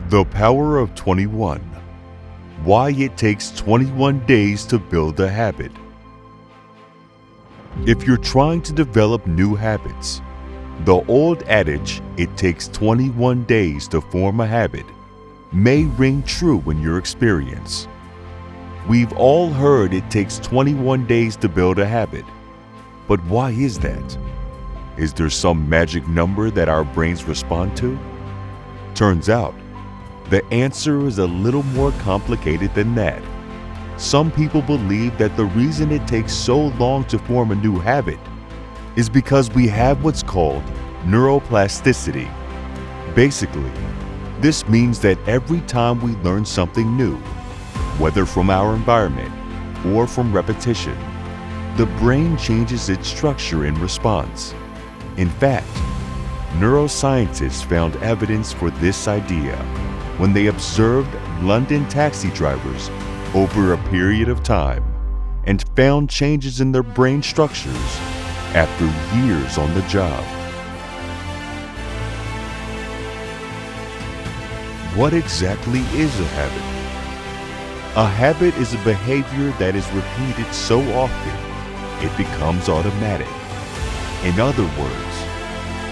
The power of 21. Why it takes 21 days to build a habit. If you're trying to develop new habits, the old adage, "it takes 21 days to form a habit," may ring true in your experience. We've all heard it takes 21 days to build a habit. But why is that? Is there some magic number that our brains respond to? Turns out, the answer is a little more complicated than that. Some people believe that the reason it takes so long to form a new habit is because we have what's called neuroplasticity. Basically, this means that every time we learn something new, whether from our environment or from repetition, the brain changes its structure in response. In fact, neuroscientists found evidence for this idea when they observed London taxi drivers over a period of time and found changes in their brain structures after years on the job. What exactly is a habit? A habit is a behavior that is repeated so often it becomes automatic. In other words,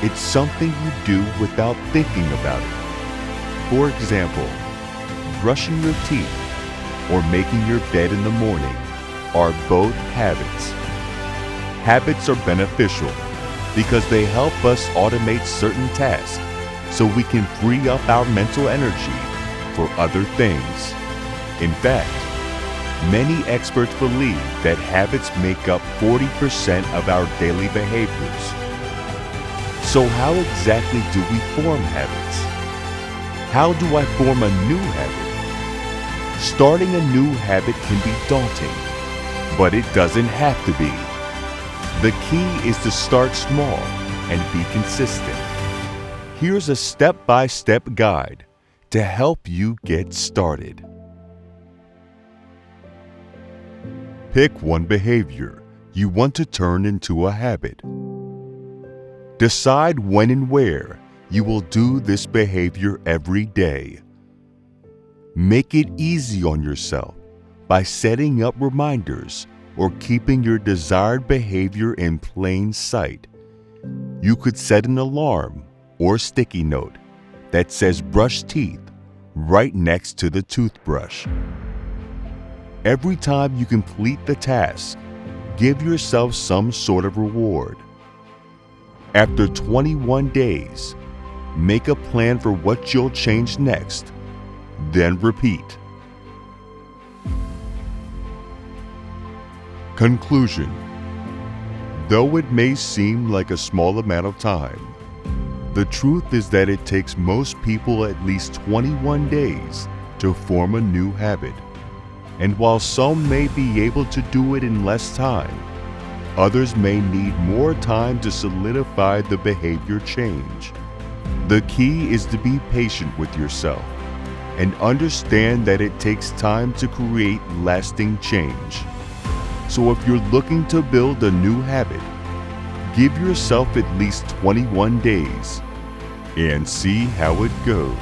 it's something you do without thinking about it. For example, brushing your teeth or making your bed in the morning are both habits. Habits are beneficial because they help us automate certain tasks so we can free up our mental energy for other things. In fact, many experts believe that habits make up 40% of our daily behaviors. So how exactly do we form habits? How do I form a new habit? Starting a new habit can be daunting, but it doesn't have to be. The key is to start small and be consistent. Here's a step-by-step guide to help you get started. Pick one behavior you want to turn into a habit. Decide when and where you will do this behavior every day. Make it easy on yourself by setting up reminders or keeping your desired behavior in plain sight. You could set an alarm or sticky note that says brush teeth right next to the toothbrush. Every time you complete the task, give yourself some sort of reward. After 21 days, make a plan for what you'll change next, then repeat. Conclusion. Though it may seem like a small amount of time, the truth is that it takes most people at least 21 days to form a new habit. And while some may be able to do it in less time, others may need more time to solidify the behavior change. The key is to be patient with yourself and understand that it takes time to create lasting change. So if you're looking to build a new habit, give yourself at least 21 days and see how it goes.